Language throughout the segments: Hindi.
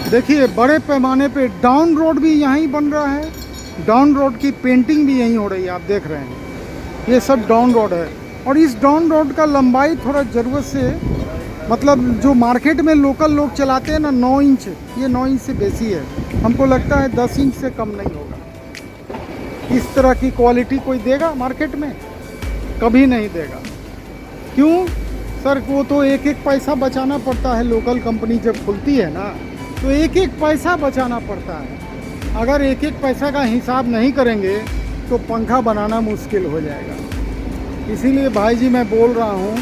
देखिए बड़े पैमाने पे डाउन रोड भी यहीं बन रहा है, डाउन रोड की पेंटिंग भी यहीं हो रही है, आप देख रहे हैं। ये सब डाउन रोड है और इस डाउन रोड का लंबाई थोड़ा ज़रूरत से, मतलब जो मार्केट में लोकल लोग चलाते हैं ना 9 इंच, ये 9 इंच से बेसी है। हमको लगता है 10 इंच से कम नहीं होगा। इस तरह की क्वालिटी कोई देगा मार्केट में? कभी नहीं देगा। क्यों सर? वो तो एक एक पैसा बचाना पड़ता है। लोकल कंपनी जब खुलती है ना तो एक एक पैसा बचाना पड़ता है। अगर एक एक पैसा का हिसाब नहीं करेंगे तो पंखा बनाना मुश्किल हो जाएगा। इसीलिए भाई जी मैं बोल रहा हूँ,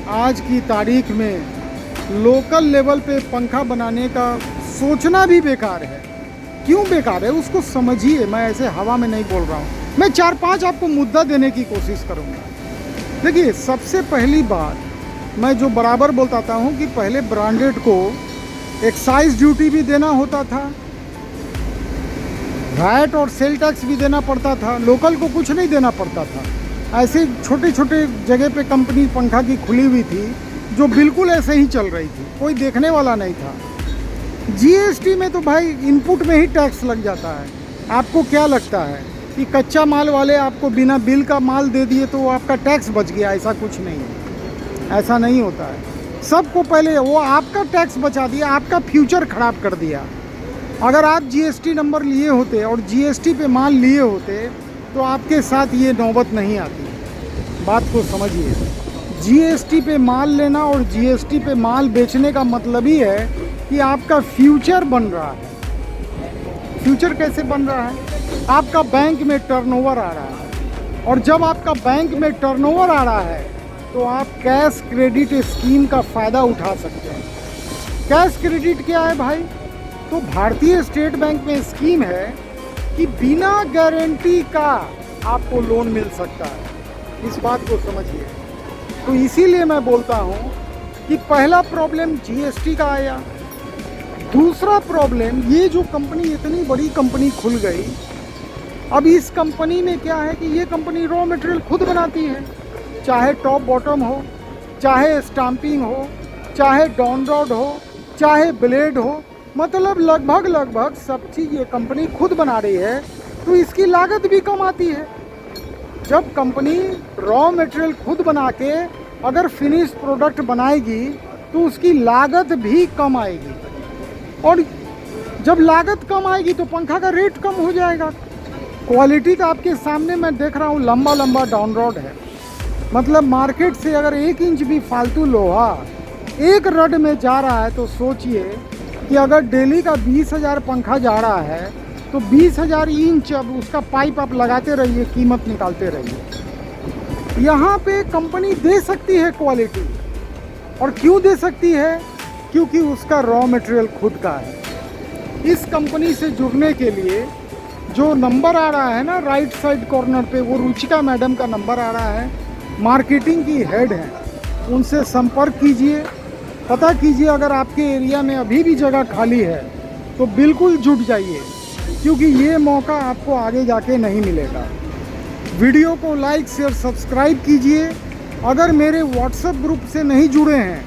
आज की तारीख में लोकल लेवल पे पंखा बनाने का सोचना भी बेकार है। क्यों बेकार है उसको समझिए। मैं ऐसे हवा में नहीं बोल रहा हूँ, मैं 4-5 आपको मुद्दा देने की कोशिश करूँगा। देखिए सबसे पहली बात मैं जो बराबर बोलता हूँ कि पहले ब्रांडेड को एक्साइज ड्यूटी भी देना होता था, वैट और सेल टैक्स भी देना पड़ता था, लोकल को कुछ नहीं देना पड़ता था। ऐसे छोटे छोटे जगह पे कंपनी पंखा की खुली हुई थी जो बिल्कुल ऐसे ही चल रही थी, कोई देखने वाला नहीं था। जीएसटी में तो भाई इनपुट में ही टैक्स लग जाता है। आपको क्या लगता है कि कच्चा माल वाले आपको बिना बिल का माल दे दिए तो आपका टैक्स बच गया? ऐसा कुछ नहीं है, ऐसा नहीं होता है। सबको पहले वो आपका टैक्स बचा दिया, आपका फ्यूचर ख़राब कर दिया। अगर आप जीएसटी नंबर लिए होते और जीएसटी पे माल लिए होते तो आपके साथ ये नौबत नहीं आती। बात को समझिए। जीएसटी पे माल लेना और जीएसटी पे माल बेचने का मतलब ही है कि आपका फ्यूचर बन रहा है। फ्यूचर कैसे बन रहा है? आपका बैंक में टर्नओवर आ रहा है, और जब आपका बैंक में टर्नओवर आ रहा है तो आप कैश क्रेडिट स्कीम का फ़ायदा उठा सकते हैं। कैश क्रेडिट क्या है भाई? तो भारतीय स्टेट बैंक में स्कीम है कि बिना गारंटी का आपको लोन मिल सकता है। इस बात को समझिए। तो इसीलिए मैं बोलता हूँ कि पहला प्रॉब्लम जीएसटी का आया। दूसरा प्रॉब्लम, ये जो कंपनी इतनी बड़ी कंपनी खुल गई, अब इस कंपनी में क्या है कि ये कंपनी रॉ मटेरियल खुद बनाती है, चाहे टॉप बॉटम हो, चाहे स्टाम्पिंग हो, चाहे डाउन रोड हो, चाहे ब्लेड हो, मतलब लगभग सब चीज़ ये कंपनी खुद बना रही है। तो इसकी लागत भी कम आती है। जब कंपनी रॉ मटेरियल खुद बना के अगर फिनिश प्रोडक्ट बनाएगी तो उसकी लागत भी कम आएगी, और जब लागत कम आएगी तो पंखा का रेट कम हो जाएगा। क्वालिटी का आपके सामने मैं देख रहा हूँ, लंबा लंबा डाउन रोड है। मतलब मार्केट से अगर 1 इंच भी फालतू लोहा एक रड में जा रहा है तो सोचिए कि अगर डेली का 20,000 पंखा जा रहा है तो 20,000 इंच अब उसका पाइप आप लगाते रहिए, कीमत निकालते रहिए। यहाँ पे कंपनी दे सकती है क्वालिटी, और क्यों दे सकती है? क्योंकि उसका रॉ मटेरियल खुद का है। इस कंपनी से जुड़ने के लिए जो नंबर आ रहा है ना राइट साइड कॉर्नर पे, वो रुचिका मैडम का नंबर आ रहा है, मार्केटिंग की हेड हैं। उनसे संपर्क कीजिए, पता कीजिए अगर आपके एरिया में अभी भी जगह खाली है तो बिल्कुल जुट जाइए, क्योंकि ये मौका आपको आगे जाके नहीं मिलेगा। वीडियो को लाइक शेयर सब्सक्राइब कीजिए। अगर मेरे व्हाट्सएप ग्रुप से नहीं जुड़े हैं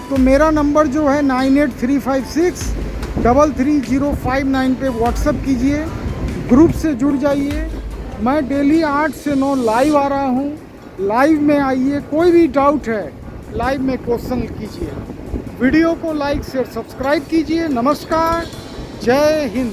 तो मेरा नंबर जो है 9835633059 पे व्हाट्सएप कीजिए, ग्रुप से जुड़ जाइए। मैं डेली 8 से 9 लाइव आ रहा हूँ। लाइव में आइए, कोई भी डाउट है लाइव में क्वेश्चन कीजिए। वीडियो को लाइक शेयर सब्सक्राइब कीजिए। नमस्कार, जय हिंद।